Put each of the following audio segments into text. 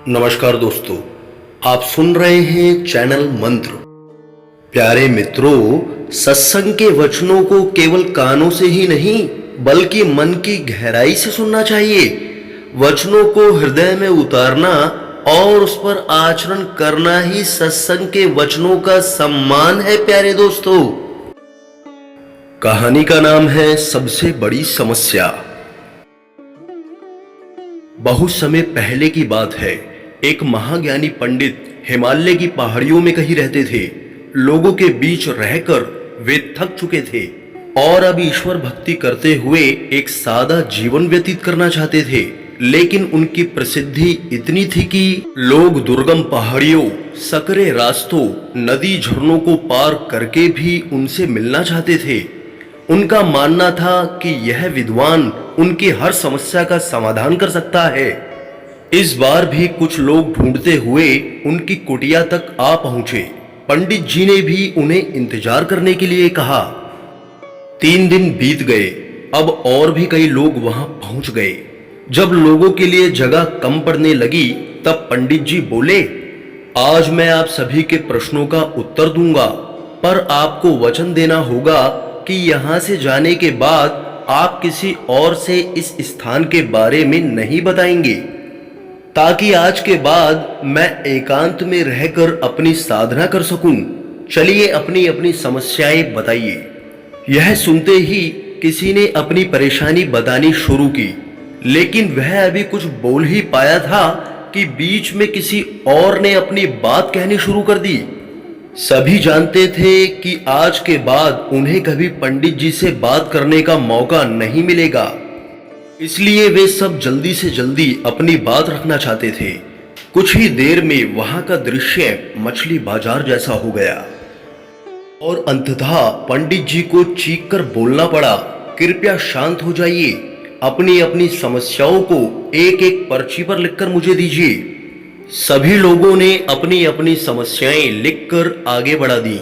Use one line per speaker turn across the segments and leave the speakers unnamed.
नमस्कार दोस्तों, आप सुन रहे हैं चैनल मंत्र। प्यारे मित्रों, सत्संग के वचनों को केवल कानों से ही नहीं बल्कि मन की गहराई से सुनना चाहिए। वचनों को हृदय में उतारना और उस पर आचरण करना ही सत्संग के वचनों का सम्मान है। प्यारे दोस्तों, कहानी का नाम है सबसे बड़ी समस्या। बहुत समय पहले की बात है। एक महाज्ञानी पंडित हिमालय की पहाड़ियों में कहीं रहते थे। लोगों के बीच रहकर वे थक चुके थे और अब ईश्वर भक्ति करते हुए एक सादा जीवन व्यतीत करना चाहते थे। लेकिन उनकी प्रसिद्धि इतनी थी कि लोग दुर्गम पहाड़ियों, सकरे रास्तों, नदी झरनों को पार करके भी उनसे मिलना चाहते थे। उनका मानना था कि यह विद्वान उनकी हर समस्या का समाधान कर सकता है। इस बार भी कुछ लोग ढूंढते हुए उनकी कुटिया तक आ पहुंचे। पंडित जी ने भी उन्हें इंतजार करने के लिए कहा। 3 दिन बीत गए। अब और भी कई लोग वहां पहुंच गए। जब लोगों के लिए जगह कम पड़ने लगी तब पंडित जी बोले, आज मैं आप सभी के प्रश्नों का उत्तर दूंगा, पर आपको वचन देना होगा कि यहां से जाने के बाद आप किसी और से इस स्थान के बारे में नहीं बताएंगे, ताकि आज के बाद मैं एकांत में रहकर अपनी साधना कर सकूं। चलिए अपनी अपनी समस्याएं बताइए। यह सुनते ही किसी ने अपनी परेशानी बतानी शुरू की, लेकिन वह अभी कुछ बोल ही पाया था कि बीच में किसी और ने अपनी बात कहनी शुरू कर दी। सभी जानते थे कि आज के बाद उन्हें कभी पंडित जी से बात करने का मौका नहीं मिलेगा, इसलिए वे सब जल्दी से जल्दी अपनी बात रखना चाहते थे। कुछ ही देर में वहां का दृश्य मछली बाजार जैसा हो गया और अंततः पंडित जी को चीख कर बोलना पड़ा, कृपया शांत हो जाइए, अपनी अपनी समस्याओं को एक एक पर्ची पर लिखकर मुझे दीजिए। सभी लोगों ने अपनी अपनी समस्याएं लिखकर आगे बढ़ा दी।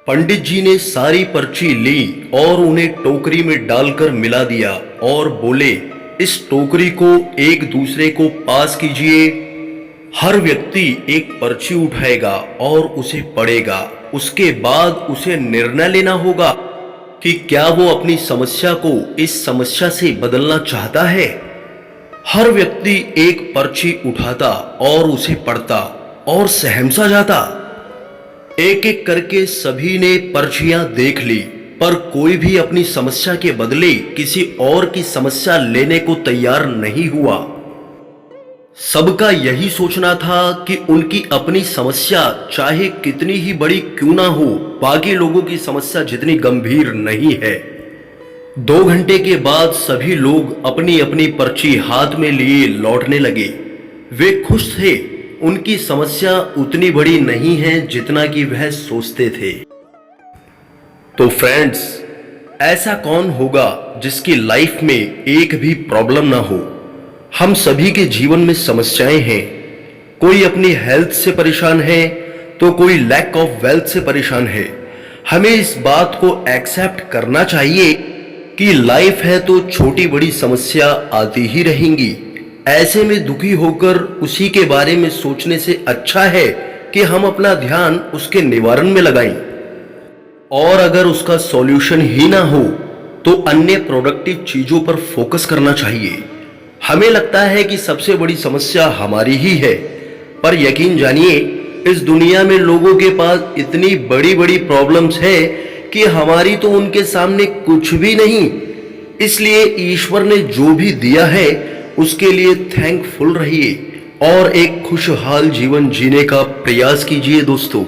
पंडित जी ने सारी पर्ची ली और उन्हें टोकरी में डालकर मिला दिया और बोले, इस टोकरी को एक दूसरे को पास कीजिए। हर व्यक्ति एक पर्ची उठाएगा और उसे पढ़ेगा। उसके बाद उसे निर्णय लेना होगा कि क्या वो अपनी समस्या को इस समस्या से बदलना चाहता है। हर व्यक्ति एक पर्ची उठाता और उसे पढ़ता और सहम सा जाता। एक एक करके सभी ने पर्चियां देख ली, पर कोई भी अपनी समस्या के बदले किसी और की समस्या लेने को तैयार नहीं हुआ। सबका यही सोचना था कि उनकी अपनी समस्या चाहे कितनी ही बड़ी क्यों ना हो, बाकी लोगों की समस्या जितनी गंभीर नहीं है। 2 घंटे के बाद सभी लोग अपनी अपनी पर्ची हाथ में लिए लौटने लगे। वे खुश थे। उनकी समस्या उतनी बड़ी नहीं है जितना कि वह सोचते थे। तो फ्रेंड्स, ऐसा कौन होगा जिसकी लाइफ में एक भी प्रॉब्लम ना हो। हम सभी के जीवन में समस्याएं हैं। कोई अपनी हेल्थ से परेशान है तो कोई लैक ऑफ वेल्थ से परेशान है। हमें इस बात को एक्सेप्ट करना चाहिए कि लाइफ है तो छोटी बड़ी समस्या आती ही रहेंगी। ऐसे में दुखी होकर उसी के बारे में सोचने से अच्छा है कि हम अपना ध्यान उसके निवारण में लगाएं, और अगर उसका सॉल्यूशन ही ना हो तो अन्य प्रोडक्टिव चीजों पर फोकस करना चाहिए। हमें लगता है कि सबसे बड़ी समस्या हमारी ही है, पर यकीन जानिए इस दुनिया में लोगों के पास इतनी बड़ी बड़ी प्रॉब्लम्स है कि हमारी तो उनके सामने कुछ भी नहीं। इसलिए ईश्वर ने जो भी दिया है उसके लिए थैंकफुल रहिए और एक खुशहाल जीवन जीने का प्रयास कीजिए दोस्तों।